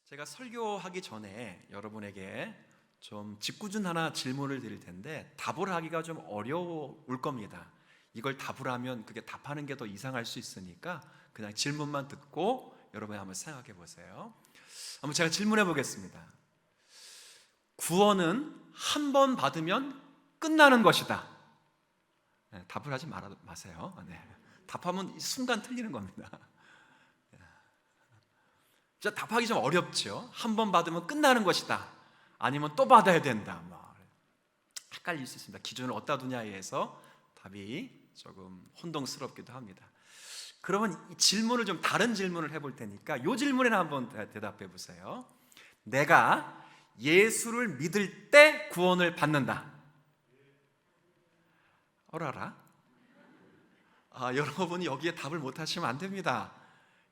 제가 설교하기 전에 여러분에게 좀 짓궂은 하나 질문을 드릴 텐데 답을 하기가 좀 어려울 겁니다. 이걸 답을 하면 그게 답하는 게 더 이상할 수 있으니까 그냥 질문만 듣고 여러분이 한번 생각해 보세요. 한번 제가 질문해 보겠습니다. 구원은 한 번 받으면 끝나는 것이다. 네, 답을 하지 마세요. 네. 답하면 순간 틀리는 겁니다. 진짜 답하기 좀 어렵죠. 한 번 받으면 끝나는 것이다, 아니면 또 받아야 된다, 헷갈릴 수 있습니다. 기준을 어디다 두냐에 의해서 답이 조금 혼동스럽기도 합니다. 그러면 이 질문을 좀 다른 질문을 해볼 테니까 이 질문에 한번 대답해 보세요. 내가 예수를 믿을 때 구원을 받는다. 어라라? 여러분이 여기에 답을 못 하시면 안 됩니다.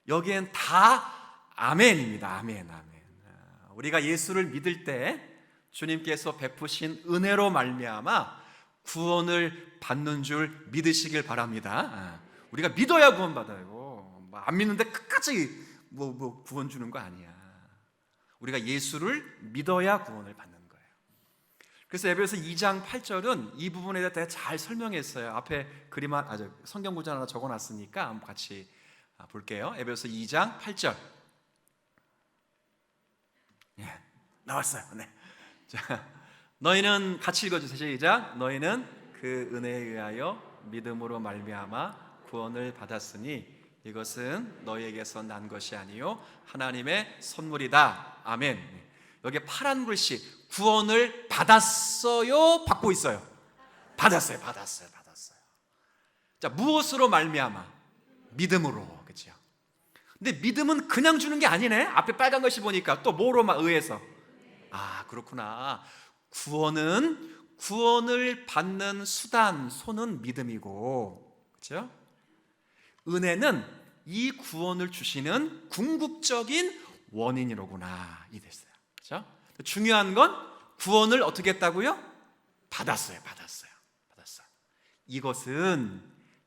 여기엔 다 아멘입니다. 아멘, 아멘. 우리가 예수를 믿을 때 주님께서 베푸신 은혜로 말미암아 구원을 받는 줄 믿으시길 바랍니다. 우리가 믿어야 구원받아요. 안 믿는데 끝까지 구원 주는 거 아니야. 우리가 예수를 믿어야 구원을 받는 거예요. 그래서 에베소서 2장 8절은 이 부분에 대해 잘 설명했어요. 앞에 성경 구절 하나 적어놨으니까 한번 같이 볼게요. 에베소서 2장 8절. 나왔어요. 네. 자, 너희는 같이 읽어주세요. 시작. 너희는 그 은혜에 의하여 믿음으로 말미암아 구원을 받았으니 이것은 너희에게서 난 것이 아니요 하나님의 선물이다. 아멘. 여기 파란 글씨 구원을 받았어요, 받고 있어요? 받았어요. 자, 무엇으로 말미암아? 믿음으로. 그렇죠? 근데 믿음은 그냥 주는 게 아니네. 앞에 빨간 글씨 보니까 또 뭐로 의해서? 그렇구나. 구원을 받는 손은 믿음이고, 그렇죠? 은혜는 이 구원을 주시는 궁극적인 원인이로구나. 이 됐어요. 그렇죠? 중요한 건 구원을 어떻게 했다고요? 받았어요. 이것은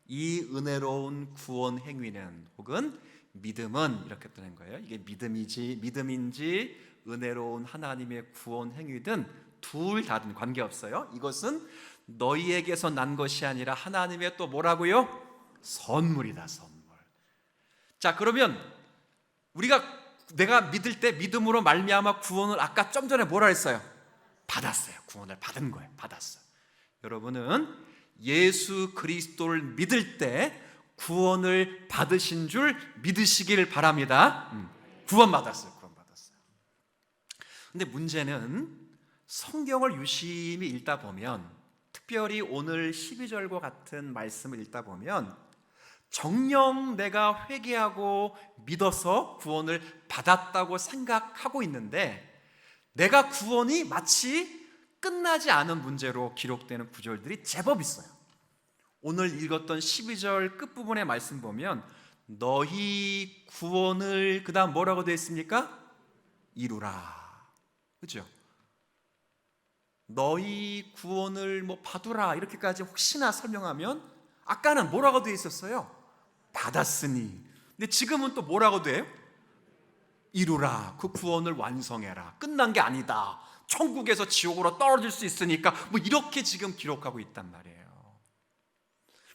이 은혜로운 구원 행위는 혹은 믿음은 이렇게 되는 거예요. 이게 믿음인지 은혜로운 하나님의 구원 행위든 둘 다든 관계없어요. 이것은 너희에게서 난 것이 아니라 하나님의 또 뭐라고요? 선물이다, 선물. 자, 그러면 내가 믿을 때 믿음으로 말미암아 구원을 아까 좀 전에 뭐라 했어요? 받았어요. 구원을 받은 거예요. 받았어요. 여러분은 예수 그리스도를 믿을 때 구원을 받으신 줄 믿으시길 바랍니다. 구원받았어요. 근데 문제는 성경을 유심히 읽다 보면, 특별히 오늘 12절과 같은 말씀을 읽다 보면 정녕 내가 회개하고 믿어서 구원을 받았다고 생각하고 있는데 내가 구원이 마치 끝나지 않은 문제로 기록되는 구절들이 제법 있어요. 오늘 읽었던 12절 끝부분의 말씀 보면 너희 구원을 그 다음 뭐라고 되어 있습니까? 이루라. 그렇죠? 너희 구원을 받으라 이렇게까지 혹시나 설명하면 아까는 뭐라고 되어 있었어요? 받았으니. 근데 지금은 또 뭐라고 돼요? 이루라. 그 구원을 완성해라. 끝난 게 아니다. 천국에서 지옥으로 떨어질 수 있으니까 이렇게 지금 기록하고 있단 말이에요.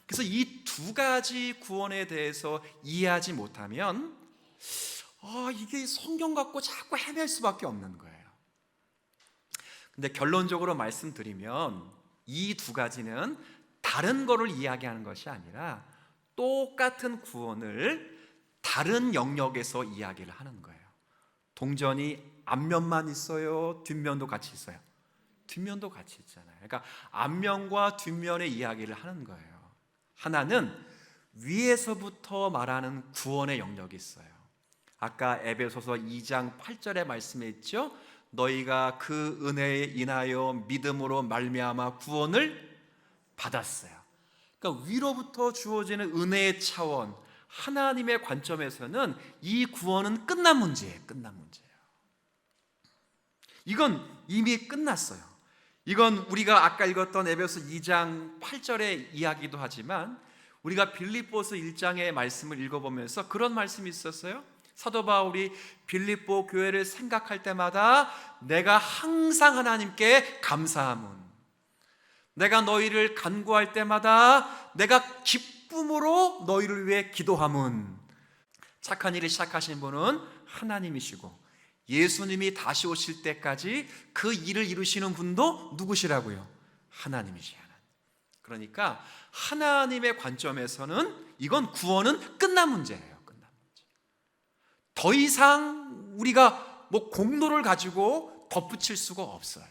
그래서 이 두 가지 구원에 대해서 이해하지 못하면 이게 성경 갖고 자꾸 헤맬 수밖에 없는 거예요. 근데 결론적으로 말씀드리면 이 두 가지는 다른 거를 이야기하는 것이 아니라 똑같은 구원을 다른 영역에서 이야기를 하는 거예요. 동전이 앞면만 있어요? 뒷면도 같이 있어요? 뒷면도 같이 있잖아요. 그러니까 앞면과 뒷면의 이야기를 하는 거예요. 하나는 위에서부터 말하는 구원의 영역이 있어요. 아까 에베소서 2장 8절의 말씀에 있죠? 너희가 그 은혜에 인하여 믿음으로 말미암아 구원을 받았어요. 그러니까 위로부터 주어지는 은혜의 차원, 하나님의 관점에서는 이 구원은 끝난 문제예요. 이건 이미 끝났어요. 이건 우리가 아까 읽었던 에베소서 2장 8절의 이야기도 하지만 우리가 빌립보서 1장의 말씀을 읽어보면서 그런 말씀이 있었어요. 사도 바울이 빌립보 교회를 생각할 때마다 내가 항상 하나님께 감사함은, 내가 너희를 간구할 때마다 내가 기쁨으로 너희를 위해 기도함은, 착한 일을 시작하신 분은 하나님이시고 예수님이 다시 오실 때까지 그 일을 이루시는 분도 누구시라고요? 하나님이시야. 그러니까 하나님의 관점에서는 이건 구원은 끝난 문제예요. 끝난 문제. 더 이상 우리가 공로를 가지고 덧붙일 수가 없어요.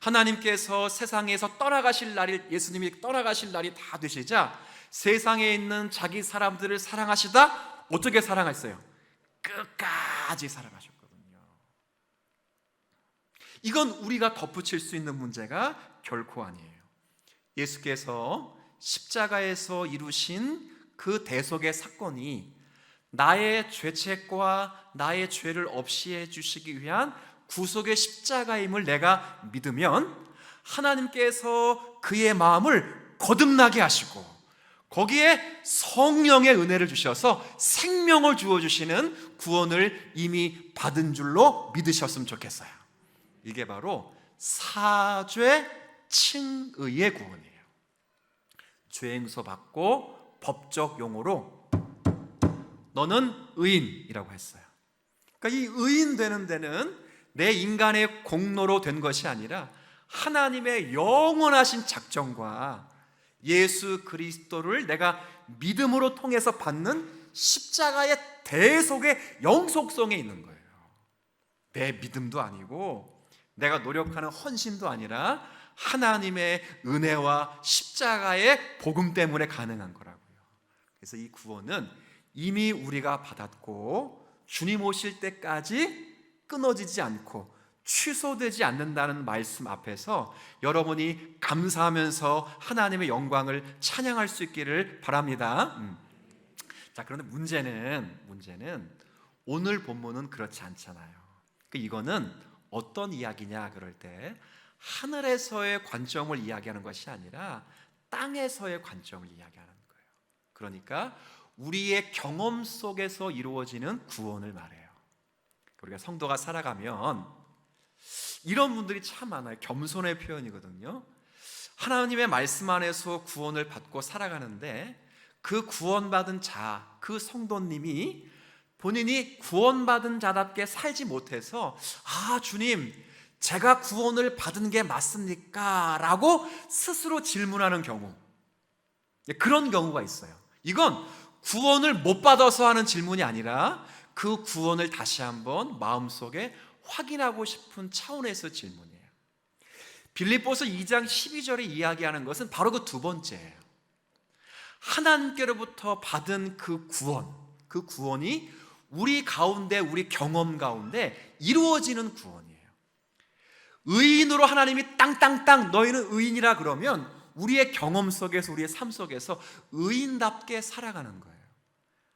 하나님께서 세상에서 떠나가실 날이, 예수님이 떠나가실 날이 다 되시자 세상에 있는 자기 사람들을 사랑하시다 어떻게 사랑했어요? 끝까지 사랑하셨거든요. 이건 우리가 덧붙일 수 있는 문제가 결코 아니에요. 예수께서 십자가에서 이루신 그 대속의 사건이 나의 죄책과 나의 죄를 없이 해주시기 위한 구속의 십자가임을 내가 믿으면 하나님께서 그의 마음을 거듭나게 하시고 거기에 성령의 은혜를 주셔서 생명을 주어주시는 구원을 이미 받은 줄로 믿으셨으면 좋겠어요. 이게 바로 사죄 칭의의 구원이에요. 죄응서 받고 법적 용어로 너는 의인이라고 했어요. 그러니까 이 의인 되는 데는 내 인간의 공로로 된 것이 아니라 하나님의 영원하신 작정과 예수 그리스도를 내가 믿음으로 통해서 받는 십자가의 대속의 영속성에 있는 거예요. 내 믿음도 아니고 내가 노력하는 헌신도 아니라 하나님의 은혜와 십자가의 복음 때문에 가능한 거라고요. 그래서 이 구원은 이미 우리가 받았고 주님 오실 때까지 끊어지지 않고 취소되지 않는다는 말씀 앞에서 여러분이 감사하면서 하나님의 영광을 찬양할 수 있기를 바랍니다. 자, 그런데 문제는 오늘 본문은 그렇지 않잖아요. 이거는 어떤 이야기냐 그럴 때 하늘에서의 관점을 이야기하는 것이 아니라 땅에서의 관점을 이야기하는 거예요. 그러니까 우리의 경험 속에서 이루어지는 구원을 말해요. 우리가 성도가 살아가면 이런 분들이 참 많아요. 겸손의 표현이거든요. 하나님의 말씀 안에서 구원을 받고 살아가는데 그 구원받은 자, 그 성도님이 본인이 구원받은 자답게 살지 못해서 주님, 제가 구원을 받은 게 맞습니까? 라고 스스로 질문하는 경우, 그런 경우가 있어요. 이건 구원을 못 받아서 하는 질문이 아니라 그 구원을 다시 한번 마음속에 확인하고 싶은 차원에서 질문이에요. 빌립보서 2장 12절에 이야기하는 것은 바로 그 두 번째예요. 하나님께로부터 받은 그 구원이 우리 가운데, 우리 경험 가운데 이루어지는 구원이에요. 의인으로 하나님이 땅땅땅 너희는 의인이라 그러면 우리의 경험 속에서, 우리의 삶 속에서 의인답게 살아가는 거예요.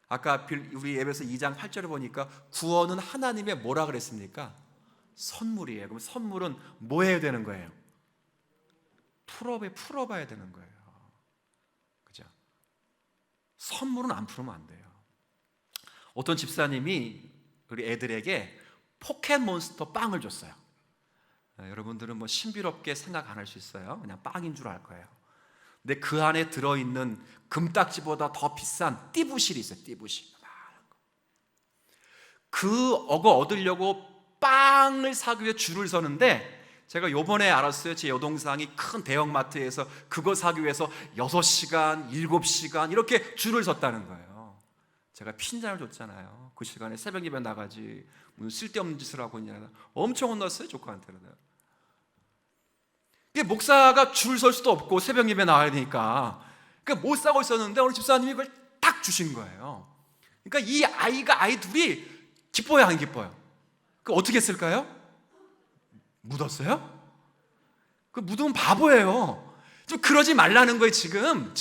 아까 우리 에베소 2장 8절에 보니까 구원은 하나님의 뭐라 그랬습니까? 선물이에요. 그럼 선물은 뭐 해야 되는 거예요? 풀어봐야 되는 거예요. 그죠? 선물은 안 풀으면 안 돼요. 어떤 집사님이 우리 애들에게 포켓몬스터 빵을 줬어요. 여러분들은 신비롭게 생각 안 할 수 있어요. 그냥 빵인 줄 알 거예요. 근데 그 안에 들어있는 금딱지보다 더 비싼 띠부실이 있어요. 띠부실. 그거 얻으려고 빵을 사기 위해 줄을 서는데 제가 요번에 알았어요. 제 여동생이 큰 대형마트에서 그거 사기 위해서 6시간, 7시간 이렇게 줄을 섰다는 거예요. 제가 핀잔을 줬잖아요. 그 시간에 새벽 예배 나가지 무슨 쓸데없는 짓을 하고 있냐. 엄청 혼났어요. 조카한테는. 목사가 줄 설 수도 없고 새벽 예배 나와야 되니까 못 사고 있었는데 어느 집사님이 그걸 딱 주신 거예요. 그러니까 이 아이 둘이 기뻐요, 안 기뻐요? 어떻게 했을까요? 묻었어요? 묻으면 바보예요. 좀 그러지 말라는 거예요. 지금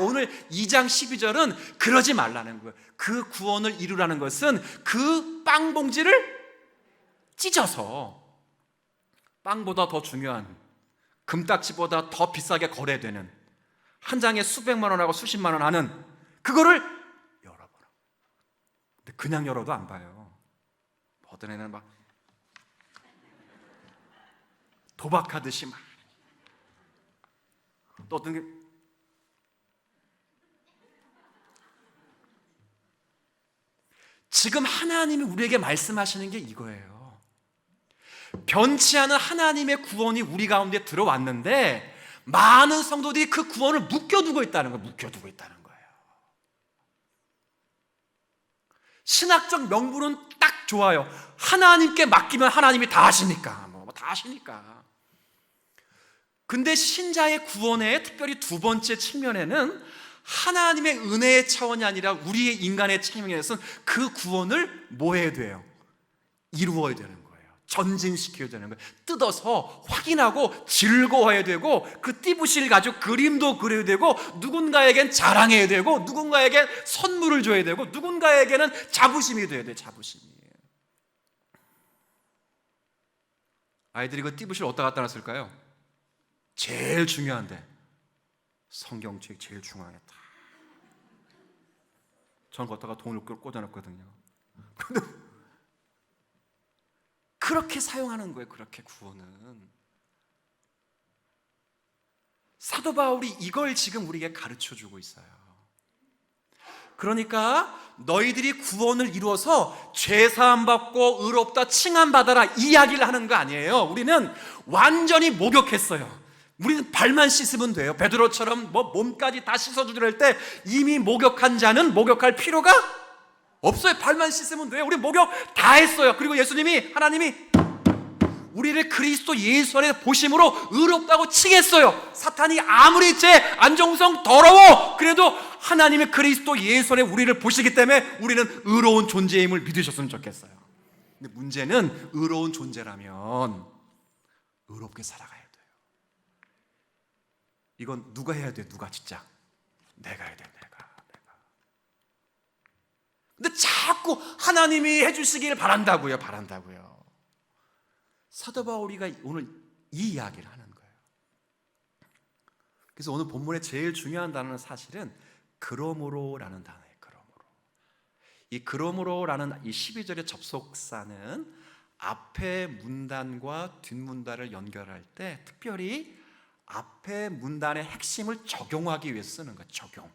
오늘 2장 12절은 그러지 말라는 거예요. 그 구원을 이루라는 것은 그 빵 봉지를 찢어서 빵보다 더 중요한 금딱지보다 더 비싸게 거래되는 한 장에 수백만 원하고 수십만 원 하는 그거를 열어보라. 근데 그냥 열어도 안 봐요. 어떤 애는 막 도박하듯이 막, 또 어떤 게 지금 하나님이 우리에게 말씀하시는 게 이거예요. 변치 않은 하나님의 구원이 우리 가운데 들어왔는데 많은 성도들이 그 구원을 묶여두고 있다는 거예요. 묶여두고 있다는 거예요. 신학적 명분은 딱 좋아요. 하나님께 맡기면 하나님이 다 하시니까, 다 하시니까. 근데 신자의 구원의 특별히 두 번째 측면에는 하나님의 은혜의 차원이 아니라 우리의 인간의 측면에서는 그 구원을 뭐 해야 돼요? 이루어야 되는 거예요. 전진시켜야 되는 거예요. 뜯어서 확인하고 즐거워해야 되고, 그 띠부실 가지고 그림도 그려야 되고, 누군가에겐 자랑해야 되고, 누군가에겐 선물을 줘야 되고, 누군가에게는 자부심이 돼야 돼요. 자부심이. 아이들이 그 띠부실 어디다 갖다 놨을까요? 제일 중요한데 성경책 제일 중앙에 딱. 전 걷다가 돈을 꽂아놨거든요. 그렇게 사용하는 거예요. 그렇게 구원은. 사도 바울이 이걸 지금 우리에게 가르쳐주고 있어요. 그러니까 너희들이 구원을 이루어서 죄사함 받고 의롭다 칭함받아라 이 이야기를 하는 거 아니에요. 우리는 완전히 목욕했어요. 우리는 발만 씻으면 돼요. 베드로처럼 몸까지 다 씻어주려 할 때 이미 목욕한 자는 목욕할 필요가 없어요. 발만 씻으면 돼요. 우리 목욕 다 했어요. 그리고 하나님이 우리를 그리스도 예수 안에 보심으로 의롭다고 칭했어요. 사탄이 아무리 죄, 안정성 더러워 그래도 하나님의 그리스도 예수 안에 우리를 보시기 때문에 우리는 의로운 존재임을 믿으셨으면 좋겠어요. 근데 문제는 의로운 존재라면 의롭게 살아가야 돼요. 이건 누가 해야 돼요? 누가 진짜? 내가 해야 돼요. 내가. 근데 자꾸 하나님이 해주시길 바란다고요. 사도 바울이가 오늘 이 이야기를 하는 거예요. 그래서 오늘 본문의 제일 중요한 단어는 사실은 그러므로라는 단어예요. 이 그러므로라는 이 12절의 접속사는 앞에 문단과 뒷문단을 연결할 때 특별히 앞에 문단의 핵심을 적용하기 위해서 쓰는 거예요. 적용.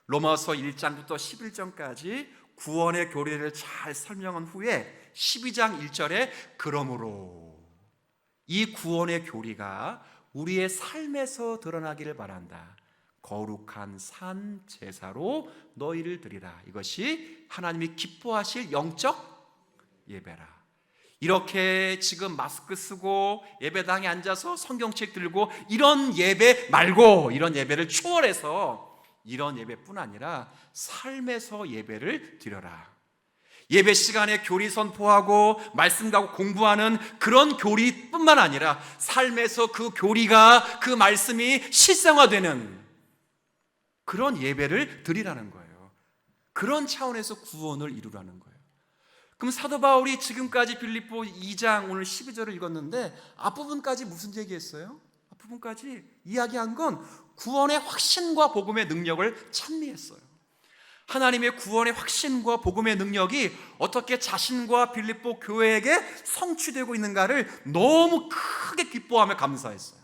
로마서 1장부터 11장까지 구원의 교리를 잘 설명한 후에 12장 1절에 그러므로 이 구원의 교리가 우리의 삶에서 드러나기를 바란다. 거룩한 산 제사로 너희를 드리라. 이것이 하나님이 기뻐하실 영적 예배라. 이렇게 지금 마스크 쓰고 예배당에 앉아서 성경책 들고 이런 예배 말고, 이런 예배를 초월해서 이런 예배뿐 아니라 삶에서 예배를 드려라. 예배 시간에 교리 선포하고 말씀 가고 공부하는 그런 교리뿐만 아니라 삶에서 그 교리가, 그 말씀이 실생화되는 그런 예배를 드리라는 거예요. 그런 차원에서 구원을 이루라는 거예요. 그럼 사도 바울이 지금까지 빌립보 2장 오늘 12절을 읽었는데 앞부분까지 무슨 얘기했어요? 앞부분까지 이야기한 건 구원의 확신과 복음의 능력을 찬미했어요. 하나님의 구원의 확신과 복음의 능력이 어떻게 자신과 빌립보 교회에게 성취되고 있는가를 너무 크게 기뻐하며 감사했어요.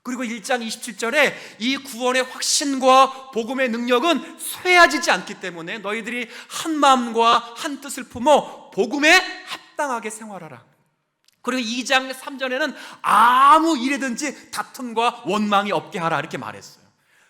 그리고 1장 27절에 이 구원의 확신과 복음의 능력은 쇠해지지 않기 때문에 너희들이 한 마음과 한 뜻을 품어 복음에 합당하게 생활하라. 그리고 2장 3절에는 아무 일에든지 다툼과 원망이 없게 하라 이렇게 말했어요.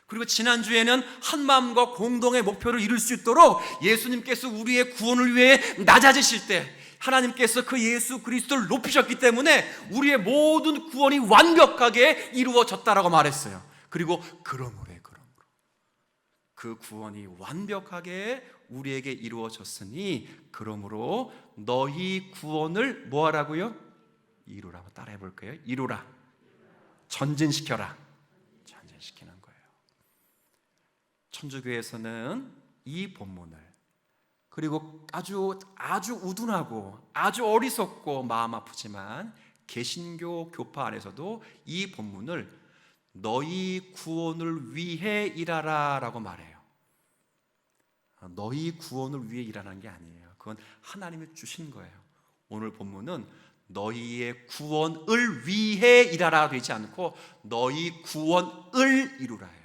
그리고 지난주에는 한 마음과 공동의 목표를 이룰 수 있도록 예수님께서 우리의 구원을 위해 낮아지실 때 하나님께서 그 예수 그리스도를 높이셨기 때문에 우리의 모든 구원이 완벽하게 이루어졌다라고 말했어요. 그리고 그러므로 그 구원이 완벽하게 우리에게 이루어졌으니 그러므로 너희 구원을 뭐 하라고요? 이루라. 따라해 볼까요? 이루라. 전진시켜라. 전진시키는 거예요. 천주교에서는 이 본문을, 그리고 아주 우둔하고 아주 어리석고 마음 아프지만 개신교 교파 안에서도 이 본문을 너희 구원을 위해 일하라 라고 말해요. 너희 구원을 위해 일하는 게 아니에요. 그건 하나님이 주신 거예요. 오늘 본문은 너희의 구원을 위해 일하라 되지 않고 너희 구원을 이루라예요.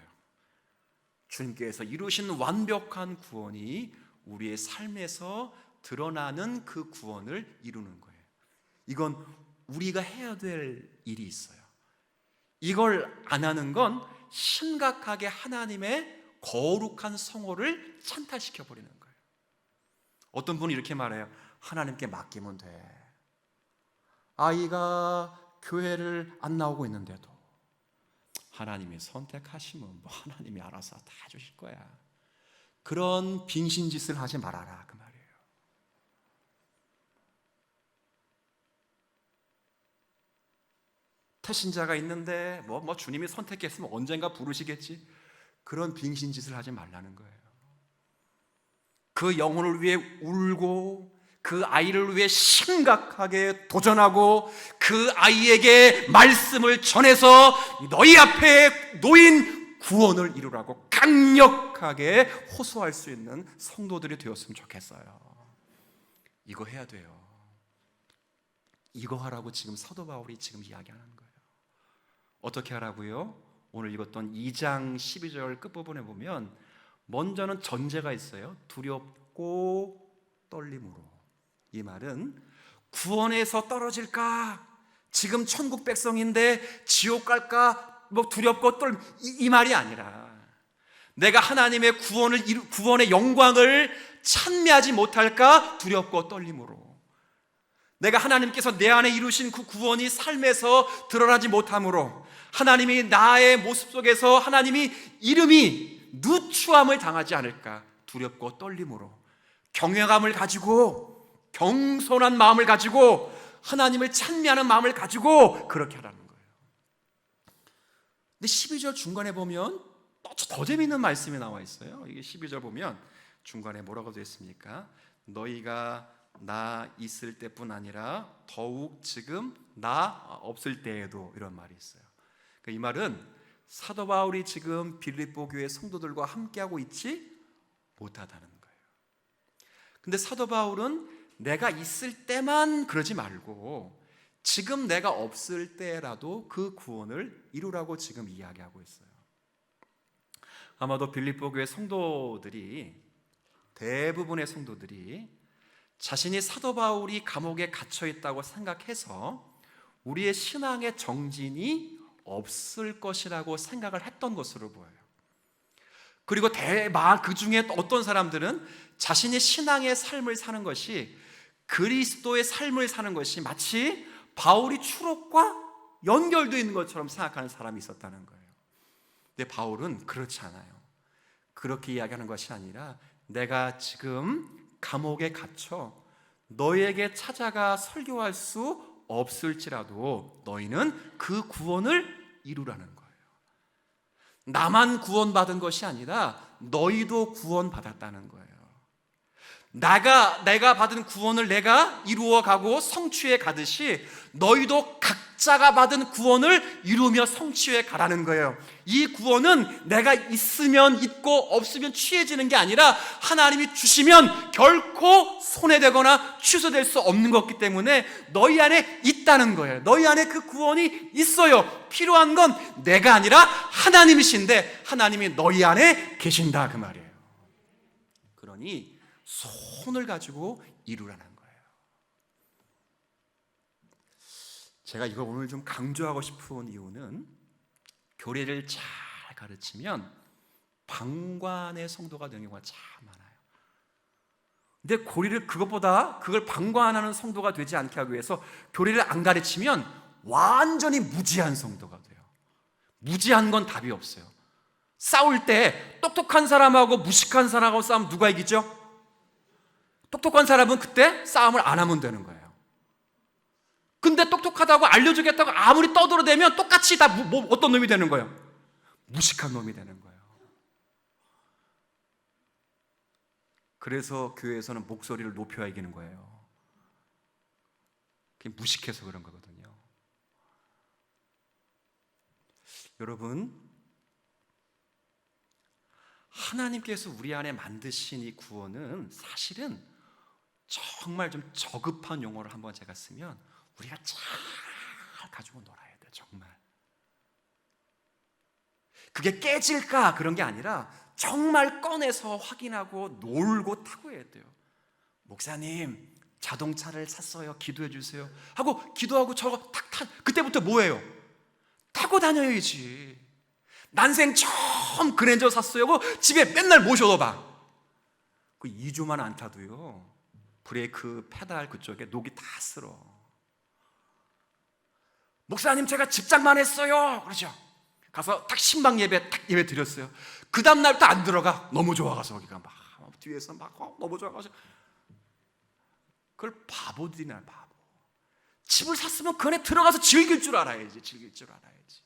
주님께서 이루신 완벽한 구원이 우리의 삶에서 드러나는 그 구원을 이루는 거예요. 이건 우리가 해야 될 일이 있어요. 이걸 안 하는 건 심각하게 하나님의 거룩한 성호를 찬탈시켜 버리는 거예요. 어떤 분이 이렇게 말해요. 하나님께 맡기면 돼. 아이가 교회를 안 나오고 있는데도 하나님이 선택하시면 뭐 하나님이 알아서 다 해주실 거야. 그런 빙신짓을 하지 말아라 그 말이에요. 태신자가 있는데 뭐 주님이 선택했으면 언젠가 부르시겠지. 그런 빙신짓을 하지 말라는 거예요. 그 영혼을 위해 울고 그 아이를 위해 심각하게 도전하고 그 아이에게 말씀을 전해서 너희 앞에 놓인 구원을 이루라고 강력하게 호소할 수 있는 성도들이 되었으면 좋겠어요. 이거 해야 돼요. 이거 하라고 지금 사도 바울이 지금 이야기하는 거예요. 어떻게 하라고요? 오늘 읽었던 2장 12절 끝부분에 보면 먼저는 전제가 있어요. 두렵고 떨림으로. 이 말은 구원에서 떨어질까? 지금 천국 백성인데 지옥 갈까? 뭐 두렵고 떨림 이 말이 아니라 내가 하나님의 구원의 영광을 찬미하지 못할까? 두렵고 떨림으로. 내가 하나님께서 내 안에 이루신 그 구원이 삶에서 드러나지 못함으로 하나님이 나의 모습 속에서 하나님이 이름이 누추함을 당하지 않을까? 두렵고 떨림으로 경외감을 가지고 경손한 마음을 가지고 하나님을 찬미하는 마음을 가지고 그렇게 하라는 거예요. 근데 12절 중간에 보면 더 재미있는 말씀이 나와 있어요. 이게 12절 보면 중간에 뭐라고 되어 있습니까? 너희가 나 있을 때뿐 아니라 더욱 지금 나 없을 때에도 이런 말이 있어요. 그러니까 이 말은 사도 바울이 지금 빌립보 교회 성도들과 함께하고 있지 못하다는 거예요. 근데 사도 바울은 내가 있을 때만 그러지 말고 지금 내가 없을 때라도 그 구원을 이루라고 지금 이야기하고 있어요. 아마도 빌립보 교회 성도들이 대부분의 성도들이 자신이 사도 바울이 감옥에 갇혀 있다고 생각해서 우리의 신앙의 정진이 없을 것이라고 생각을 했던 것으로 보여요. 그리고 그 중에 어떤 사람들은 자신의 신앙의 삶을 사는 것이 그리스도의 삶을 사는 것이 마치 바울이 추록과 연결되어 있는 것처럼 생각하는 사람이 있었다는 거예요. 근데 바울은 그렇지 않아요. 그렇게 이야기하는 것이 아니라 내가 지금 감옥에 갇혀 너희에게 찾아가 설교할 수 없을지라도 너희는 그 구원을 이루라는 거예요. 나만 구원받은 것이 아니라 너희도 구원받았다는 거예요. 내가 받은 구원을 내가 이루어가고 성취해 가듯이 너희도 각자가 받은 구원을 이루며 성취해 가라는 거예요. 이 구원은 내가 있으면 있고 없으면 취해지는 게 아니라 하나님이 주시면 결코 손해되거나 취소될 수 없는 것이기 때문에 너희 안에 있다는 거예요. 너희 안에 그 구원이 있어요. 필요한 건 내가 아니라 하나님이신데 하나님이 너희 안에 계신다 그 말이에요. 그러니 손을 가지고 이루라는 거예요. 제가 이걸 오늘 좀 강조하고 싶은 이유는 교리를 잘 가르치면 방관의 성도가 되는 경우가 참 많아요. 근데 그걸 방관하는 성도가 되지 않게 하기 위해서 교리를 안 가르치면 완전히 무지한 성도가 돼요. 무지한 건 답이 없어요. 싸울 때 똑똑한 사람하고 무식한 사람하고 싸우면 누가 이기죠? 똑똑한 사람은 그때 싸움을 안 하면 되는 거예요. 근데 똑똑하다고 알려주겠다고 아무리 떠들어대면 똑같이 다 어떤 놈이 되는 거예요? 무식한 놈이 되는 거예요. 그래서 교회에서는 목소리를 높여야 이기는 거예요. 그게 무식해서 그런 거거든요. 여러분, 하나님께서 우리 안에 만드신 이 구원은 사실은 정말 좀 저급한 용어를 한번 제가 쓰면 우리가 잘 가지고 놀아야 돼요. 정말 그게 깨질까 그런 게 아니라 정말 꺼내서 확인하고 놀고 타고 해야 돼요. 목사님 자동차를 샀어요, 기도해 주세요 하고 기도하고 저거 탁 타. 그때부터 뭐예요? 타고 다녀야지. 난생 처음 그랜저 샀어요 하고 집에 맨날 모셔도 봐. 그 2주만 안 타도요 브레이크 페달 그쪽에 녹이 다 쓸어. 목사님 제가 집장만 했어요 그러죠. 가서 딱 신방 예배 딱 예배 드렸어요. 그 다음날부터 안 들어가. 너무 좋아가서 거기가 막 뒤에서 막 너무 좋아가서. 그걸 바보들이나 바보. 집을 샀으면 그 안에 들어가서 즐길 줄 알아야지. 즐길 줄 알아야지.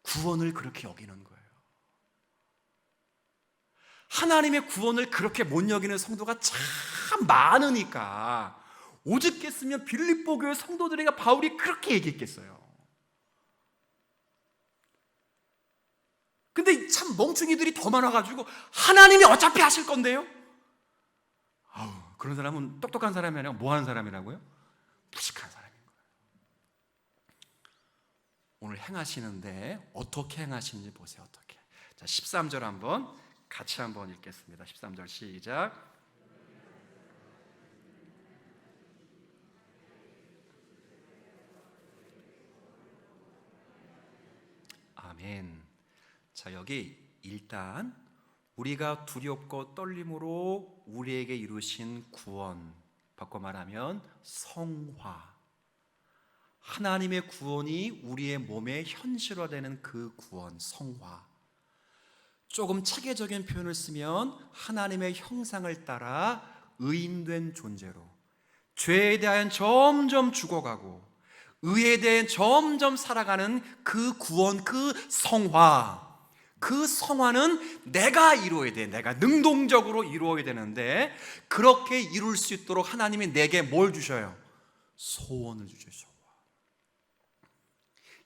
구원을 그렇게 여기는 거예요. 하나님의 구원을 그렇게 못 여기는 성도가 참 많으니까 오죽했으면 빌립보 교회 성도들에게 바울이 그렇게 얘기했겠어요. 근데 참 멍충이들이 더 많아가지고 하나님이 어차피 하실 건데요. 아우, 그런 사람은 똑똑한 사람이 아니라 뭐 하는 사람이라고요? 무식한 사람인 거예요. 오늘 행하시는데 어떻게 행하시는지 보세요. 어떻게. 자, 13절 한번 같이 한번 읽겠습니다. 13절 시작. 아멘. 자, 여기 일단 우리가 두렵고 떨림으로 우리에게 이루신 구원, 바꿔 말하면 성화, 하나님의 구원이 우리의 몸에 현실화되는 그 구원, 성화. 조금 체계적인 표현을 쓰면 하나님의 형상을 따라 의인된 존재로 죄에 대한 점점 죽어가고 의에 대해 점점 살아가는 그 구원, 그 성화. 그 성화는 내가 이루어야 돼. 내가 능동적으로 이루어야 되는데 그렇게 이룰 수 있도록 하나님이 내게 뭘 주셔요? 소원을 주셔요. 소원.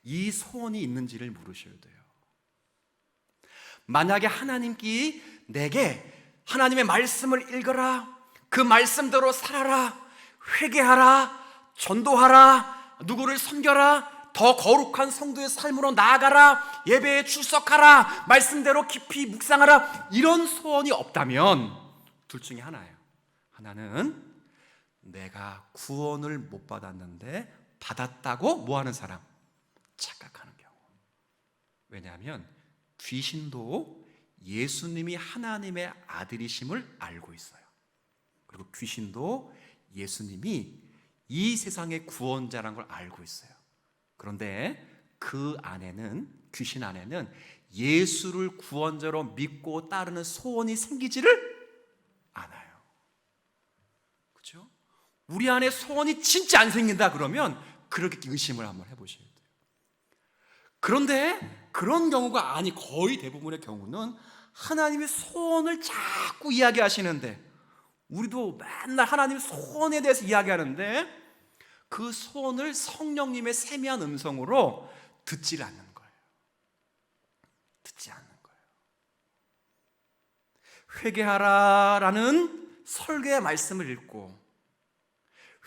이 소원이 있는지를 물으셔야 돼요. 만약에 하나님께 내게 하나님의 말씀을 읽어라, 그 말씀대로 살아라, 회개하라, 전도하라, 누구를 섬겨라, 더 거룩한 성도의 삶으로 나아가라, 예배에 출석하라, 말씀대로 깊이 묵상하라, 이런 소원이 없다면 둘 중에 하나예요. 하나는 내가 구원을 못 받았는데 받았다고 뭐하는 사람? 착각하는 경우. 왜냐하면 귀신도 예수님이 하나님의 아들이심을 알고 있어요. 그리고 귀신도 예수님이 이 세상의 구원자라는 걸 알고 있어요. 그런데 그 안에는, 귀신 안에는 예수를 구원자로 믿고 따르는 소원이 생기지를 않아요. 그렇죠? 우리 안에 소원이 진짜 안 생긴다 그러면 그렇게 의심을 한번 해보셔야 돼요. 그런데 그런 경우가 아니, 거의 대부분의 경우는 하나님의 소원을 자꾸 이야기하시는데, 우리도 맨날 하나님의 소원에 대해서 이야기하는데 그 소원을 성령님의 세미한 음성으로 듣질 않는 거예요. 듣지 않는 거예요. 회개하라라는 설교의 말씀을 읽고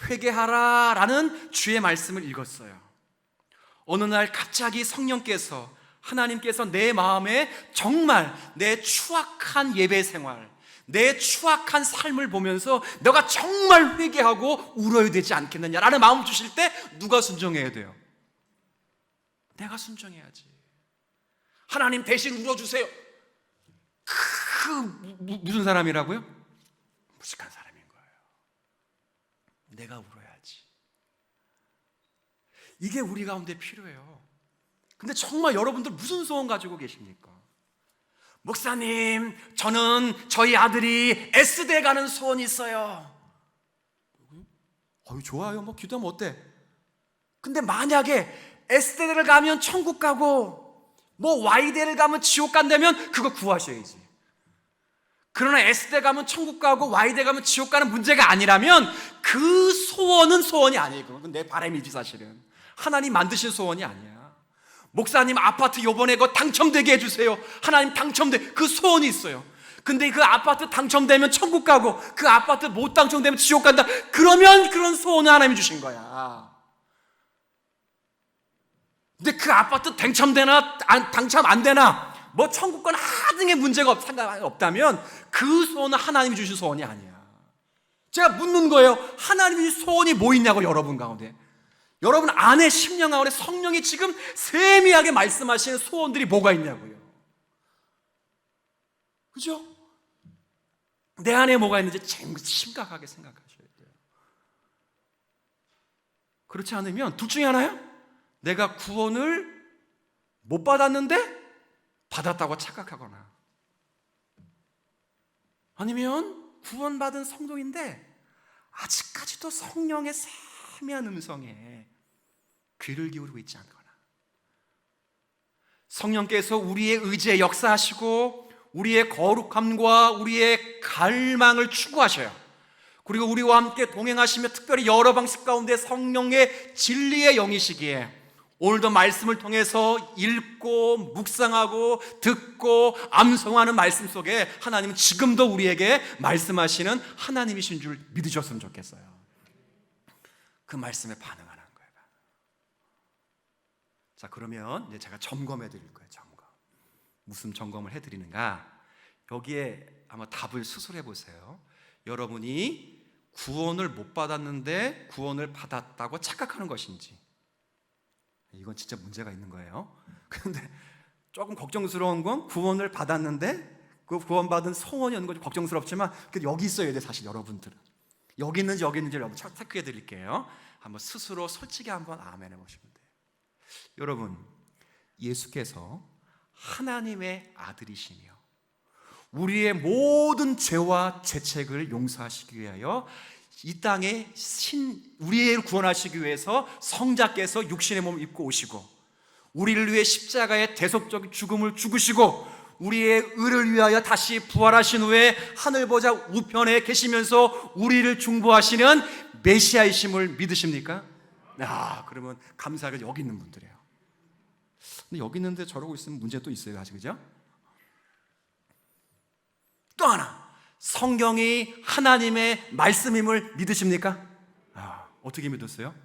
회개하라라는 주의 말씀을 읽었어요. 어느 날 갑자기 성령께서, 하나님께서 내 마음에 정말 내 추악한 예배 생활, 내 추악한 삶을 보면서 너가 정말 회개하고 울어야 되지 않겠느냐라는 마음을 주실 때 누가 순종해야 돼요? 내가 순종해야지. 하나님 대신 울어주세요. 무슨 사람이라고요? 무식한 사람인 거예요. 내가 울어야지. 이게 우리 가운데 필요해요. 근데 정말 여러분들 무슨 소원 가지고 계십니까? 목사님, 저는 저희 아들이 S대 가는 소원이 있어요. 좋아요. 뭐 기도하면 어때? 근데 만약에 S대를 가면 천국 가고 뭐 Y대를 가면 지옥 간다면 그거 구하셔야지. 그러나 S대 가면 천국 가고 Y대 가면 지옥 가는 문제가 아니라면 그 소원은 소원이 아니에요. 그건 내 바람이지 사실은. 하나님 만드신 소원이 아니야. 목사님 아파트 요번에 그거 당첨되게 해주세요. 하나님 당첨돼. 그 소원이 있어요. 근데 그 아파트 당첨되면 천국 가고 그 아파트 못 당첨되면 지옥 간다. 그러면 그런 소원을 하나님이 주신 거야. 근데 그 아파트 당첨되나 당첨 안 되나 뭐 천국 가나 하등의 문제가 없다면 그 소원은 하나님이 주신 소원이 아니야. 제가 묻는 거예요. 하나님이 소원이 뭐 있냐고. 여러분 가운데, 여러분 안에 심령 가운데 성령이 지금 세미하게 말씀하시는 소원들이 뭐가 있냐고요. 그죠? 내 안에 뭐가 있는지 심각하게 생각하셔야 돼요. 그렇지 않으면 둘 중에 하나야. 내가 구원을 못 받았는데 받았다고 착각하거나, 아니면 구원받은 성도인데 아직까지도 성령의 세미한 음성에 귀를 기울이고 있지 않거나, 성령께서 우리의 의지에 역사하시고 우리의 거룩함과 우리의 갈망을 추구하셔요. 그리고 우리와 함께 동행하시며 특별히 여러 방식 가운데 성령의 진리의 영이시기에 오늘도 말씀을 통해서 읽고 묵상하고 듣고 암송하는 말씀 속에 하나님은 지금도 우리에게 말씀하시는 하나님이신 줄 믿으셨으면 좋겠어요. 그 말씀에 반응하는 거예요. 자, 그러면 이제 제가 점검해 드릴 거예요. 점검. 무슨 점검을 해드리는가? 여기에 아마 답을 스스로 해보세요. 여러분이 구원을 못 받았는데 구원을 받았다고 착각하는 것인지, 이건 진짜 문제가 있는 거예요. 그런데 조금 걱정스러운 건 구원을 받았는데 그 구원받은 소원이 없는 건 걱정스럽지만 여기 있어야 돼. 사실 여러분들은 여기 있는지 여러분 체크해 드릴게요. 한번 스스로 솔직히 한번 아멘 해보시면 돼요. 여러분, 예수께서 하나님의 아들이시며 우리의 모든 죄와 죄책을 용서하시기 위하여 이 땅에 우리를 구원하시기 위해서 성자께서 육신의 몸을 입고 오시고 우리를 위해 십자가의 대속적인 죽음을 죽으시고 우리의 의를 위하여 다시 부활하신 후에 하늘 보좌 우편에 계시면서 우리를 중보하시는 메시아이심을 믿으십니까? 그러면 감사하게 여기 있는 분들이에요. 근데 여기 있는데 저러고 있으면 문제 또 있어요. 아직, 그죠? 또 하나, 성경이 하나님의 말씀임을 믿으십니까? 어떻게 믿었어요?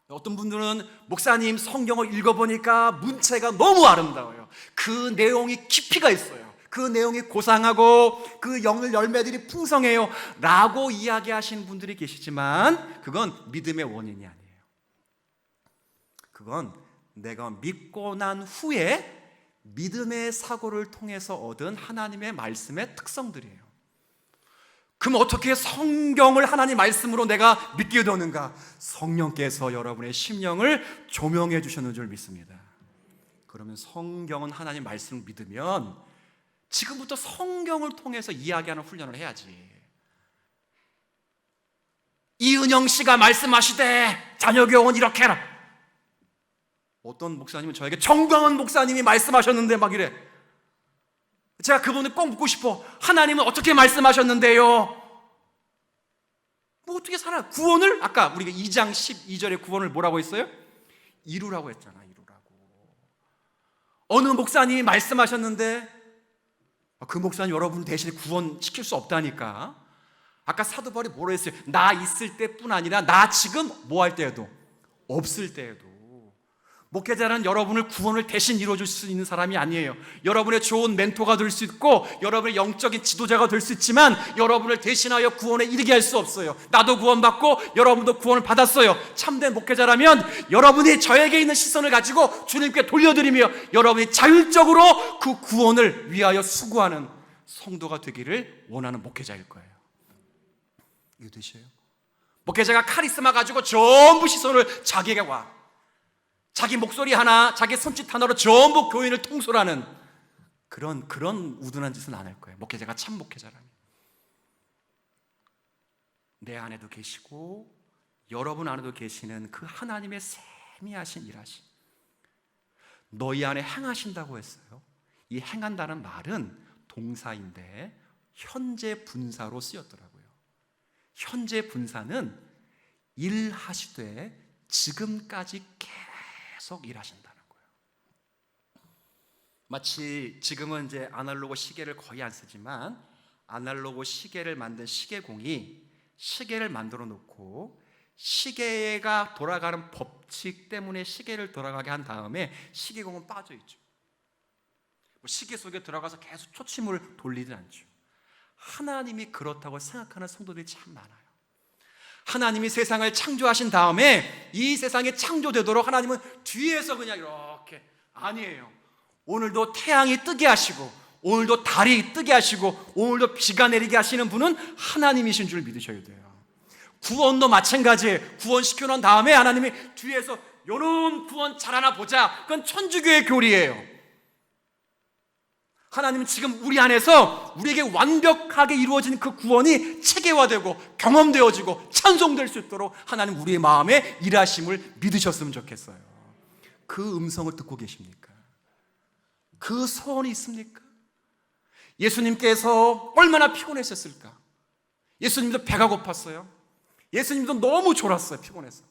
어떤 분들은 목사님 성경을 읽어보니까 문체가 너무 아름다워요. 그 내용이 깊이가 있어요. 그 내용이 고상하고 그 영의 열매들이 풍성해요 라고 이야기하시는 분들이 계시지만 그건 믿음의 원인이 아니에요. 그건 내가 믿고 난 후에 믿음의 사고를 통해서 얻은 하나님의 말씀의 특성들이에요. 그럼 어떻게 성경을 하나님 말씀으로 내가 믿게 되는가? 성령께서 여러분의 심령을 조명해 주셨는 줄 믿습니다. 그러면 성경은 하나님 말씀을 믿으면 지금부터 성경을 통해서 이야기하는 훈련을 해야지. 이은영 씨가 말씀하시되 자녀 교훈 이렇게 해라. 어떤 목사님은 저에게 정광훈 목사님이 말씀하셨는데 막 이래. 제가 그분을 꼭 묻고 싶어. 하나님은 어떻게 말씀하셨는데요? 뭐 어떻게 살아? 구원을 아까 우리가 2장 12절에 구원을 뭐라고 했어요? 이루라고 했잖아. 이루라고. 어느 목사님이 말씀하셨는데 그 목사님 여러분 대신에 구원시킬 수 없다니까. 아까 사도 바울이 뭐라 했어요? 나 있을 때뿐 아니라 나 지금 뭐 할 때에도, 없을 때에도. 목회자는 여러분을 구원을 대신 이루어줄 수 있는 사람이 아니에요. 여러분의 좋은 멘토가 될 수 있고 여러분의 영적인 지도자가 될 수 있지만 여러분을 대신하여 구원에 이르게 할 수 없어요. 나도 구원받고 여러분도 구원을 받았어요. 참된 목회자라면 여러분이 저에게 있는 시선을 가지고 주님께 돌려드리며 여러분이 자율적으로 그 구원을 위하여 수고하는 성도가 되기를 원하는 목회자일 거예요. 이해되셔요? 목회자가 카리스마 가지고 전부 시선을 자기에게 와. 자기 목소리 하나, 자기 손짓 하나로 전부 교인을 통솔하는 그런 우둔한 짓은 안 할 거예요. 목회자가 참 목회자라면. 내 안에도 계시고 여러분 안에도 계시는 그 하나님의 세미하신 일하심, 너희 안에 행하신다고 했어요. 이 행한다는 말은 동사인데 현재 분사로 쓰였더라고요. 현재 분사는 일하시되 지금까지 계속 일하신다는 거예요. 마치 지금은 이제 아날로그 시계를 거의 안 쓰지만 아날로그 시계를 만든 시계공이 시계를 만들어 놓고 시계가 돌아가는 법칙 때문에 시계를 돌아가게 한 다음에 시계공은 빠져 있죠. 시계 속에 들어가서 계속 초침을 돌리진 않죠. 하나님이 그렇다고 생각하는 성도들이 참 많아요. 하나님이 세상을 창조하신 다음에 이 세상이 창조되도록 하나님은 뒤에서 그냥 이렇게, 아니에요. 오늘도 태양이 뜨게 하시고 오늘도 달이 뜨게 하시고 오늘도 비가 내리게 하시는 분은 하나님이신 줄 믿으셔야 돼요. 구원도 마찬가지예요. 구원시켜 놓은 다음에 하나님이 뒤에서 요런 구원 잘하나 보자. 그건 천주교의 교리예요. 하나님은 지금 우리 안에서 우리에게 완벽하게 이루어진 그 구원이 체계화되고 경험되어지고 찬송될 수 있도록 하나님 우리의 마음에 일하심을 믿으셨으면 좋겠어요. 그 음성을 듣고 계십니까? 그 소원이 있습니까? 예수님께서 얼마나 피곤했었을까? 예수님도 배가 고팠어요. 예수님도 너무 졸았어요. 피곤해서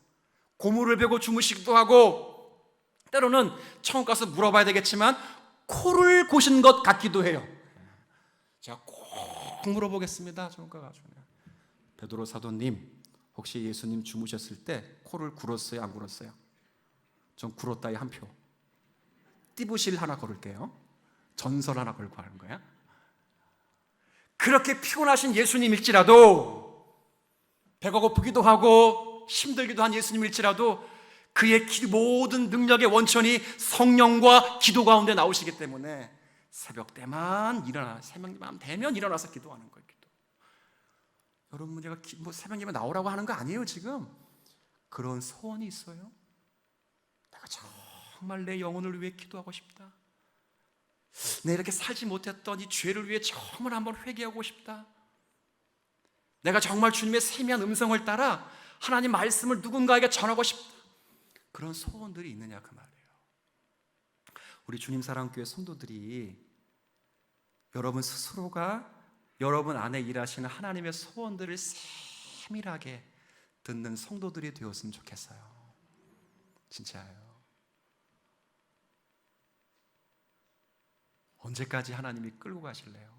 고무를 베고 주무시기도 하고 때로는 천국 가서 물어봐야 되겠지만 코를 고신 것 같기도 해요. 제가 꼭 물어보겠습니다. 천국 가가지고 베드로 사도님, 혹시 예수님 주무셨을 때 코를 굴었어요? 안 굴었어요? 전 굴었다에 한 표. 띠부실 하나 걸을게요. 전설 하나 걸고 하는 거야. 그렇게 피곤하신 예수님일지라도, 배가 고프기도 하고 힘들기도 한 예수님일지라도 그의 모든 능력의 원천이 성령과 기도 가운데 나오시기 때문에 새벽 때만 되면 일어나서 기도하는 거예요. 기도. 여러분, 제가 새벽 되면 나오라고 하는 거 아니에요. 지금 그런 소원이 있어요. 내가 정말 내 영혼을 위해 기도하고 싶다. 내가 이렇게 살지 못했던 이 죄를 위해 정말 한번 회개하고 싶다. 내가 정말 주님의 세미한 음성을 따라 하나님 말씀을 누군가에게 전하고 싶다. 그런 소원들이 있느냐 그 말이에요. 우리 주님 사랑교회 성도들이 여러분 스스로가 여러분 안에 일하시는 하나님의 소원들을 세밀하게 듣는 성도들이 되었으면 좋겠어요. 진짜예요. 언제까지 하나님이 끌고 가실래요?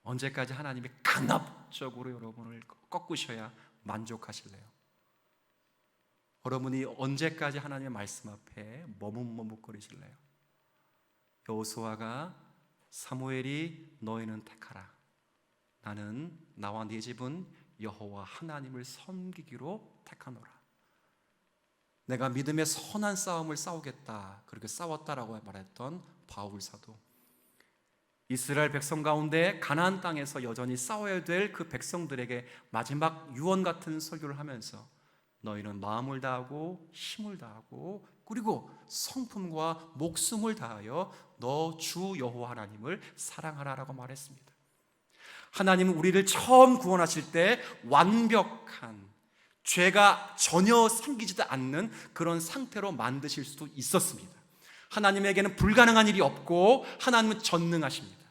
언제까지 하나님이 강압적으로 여러분을 꺾으셔야 만족하실래요? 여러분이 언제까지 하나님의 말씀 앞에 머뭇머뭇거리실래요? 여호수아가 사무엘이 너희는 택하라. 나는 나와 네 집은 여호와 하나님을 섬기기로 택하노라. 내가 믿음의 선한 싸움을 싸우겠다. 그렇게 싸웠다라고 말했던 바울 사도. 이스라엘 백성 가운데 가나안 땅에서 여전히 싸워야 될 그 백성들에게 마지막 유언 같은 설교를 하면서 너희는 마음을 다하고 힘을 다하고 그리고 성품과 목숨을 다하여 너 주 여호와 하나님을 사랑하라라고 말했습니다. 하나님은 우리를 처음 구원하실 때 완벽한 죄가 전혀 생기지도 않는 그런 상태로 만드실 수도 있었습니다. 하나님에게는 불가능한 일이 없고 하나님은 전능하십니다.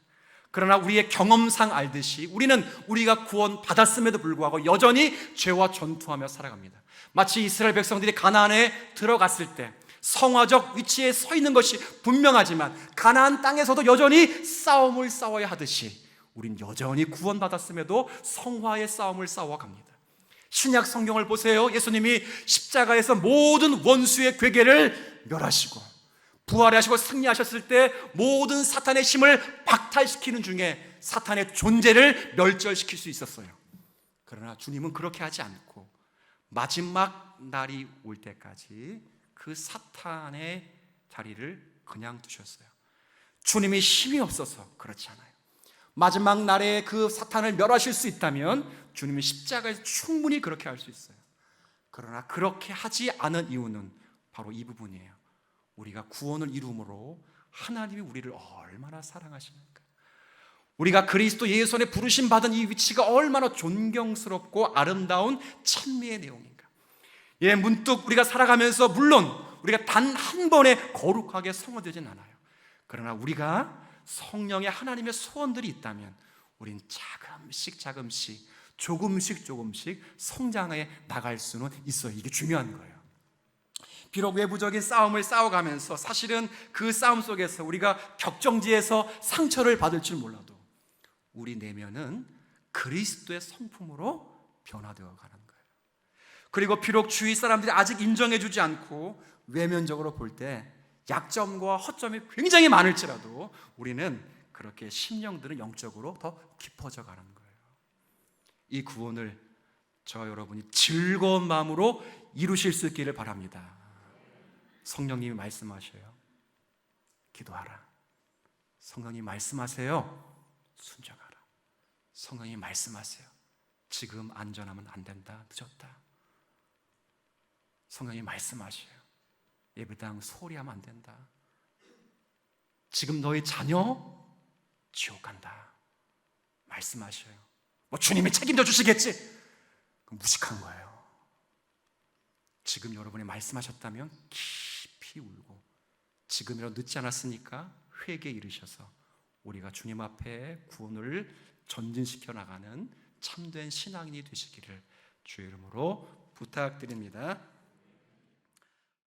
그러나 우리의 경험상 알듯이 우리는 우리가 구원 받았음에도 불구하고 여전히 죄와 전투하며 살아갑니다. 마치 이스라엘 백성들이 가나안에 들어갔을 때 성화적 위치에 서 있는 것이 분명하지만 가나안 땅에서도 여전히 싸움을 싸워야 하듯이 우린 여전히 구원받았음에도 성화의 싸움을 싸워갑니다. 신약 성경을 보세요. 예수님이 십자가에서 모든 원수의 괴계를 멸하시고 부활하시고 승리하셨을 때 모든 사탄의 힘을 박탈시키는 중에 사탄의 존재를 멸절시킬 수 있었어요. 그러나 주님은 그렇게 하지 않고 마지막 날이 올 때까지 그 사탄의 자리를 그냥 두셨어요. 주님이 힘이 없어서 그렇지 않아요. 마지막 날에 그 사탄을 멸하실 수 있다면 주님이 십자가에서 충분히 그렇게 할 수 있어요. 그러나 그렇게 하지 않은 이유는 바로 이 부분이에요. 우리가 구원을 이루므로 하나님이 우리를 얼마나 사랑하십니까? 우리가 그리스도 예수 안에 부르심 받은 이 위치가 얼마나 존경스럽고 아름다운 찬미의 내용인가? 예, 문득 우리가 살아가면서 물론 우리가 단 한 번에 거룩하게 성화되진 않아요. 그러나 우리가 성령의 하나님의 소원들이 있다면 우린 조금씩 성장해 나갈 수는 있어요. 이게 중요한 거예요. 비록 외부적인 싸움을 싸워가면서 사실은 그 싸움 속에서 우리가 격정지에서 상처를 받을 줄 몰라도 우리 내면은 그리스도의 성품으로 변화되어 가는 거예요. 그리고 비록 주위 사람들이 아직 인정해주지 않고 외면적으로 볼 때 약점과 허점이 굉장히 많을지라도 우리는 그렇게 심령들은 영적으로 더 깊어져 가는 거예요. 이 구원을 저와 여러분이 즐거운 마음으로 이루실 수 있기를 바랍니다. 성령님이 말씀하셔요. 기도하라. 성령님 말씀하세요. 순종하라. 성령님 말씀하세요. 지금 안전하면 안 된다. 늦었다. 성령님 말씀하셔요. 예배당 소홀히 하면 안 된다. 지금 너희 자녀 지옥 간다. 말씀하셔요. 뭐 주님이 책임져 주시겠지. 그럼 무식한 거예요. 지금 여러분이 말씀하셨다면 깊이 울고 지금이라도 늦지 않았으니까 회개에 이르셔서 우리가 주님 앞에 구원을 전진시켜 나가는 참된 신앙인이 되시기를 주의 이름으로 부탁드립니다.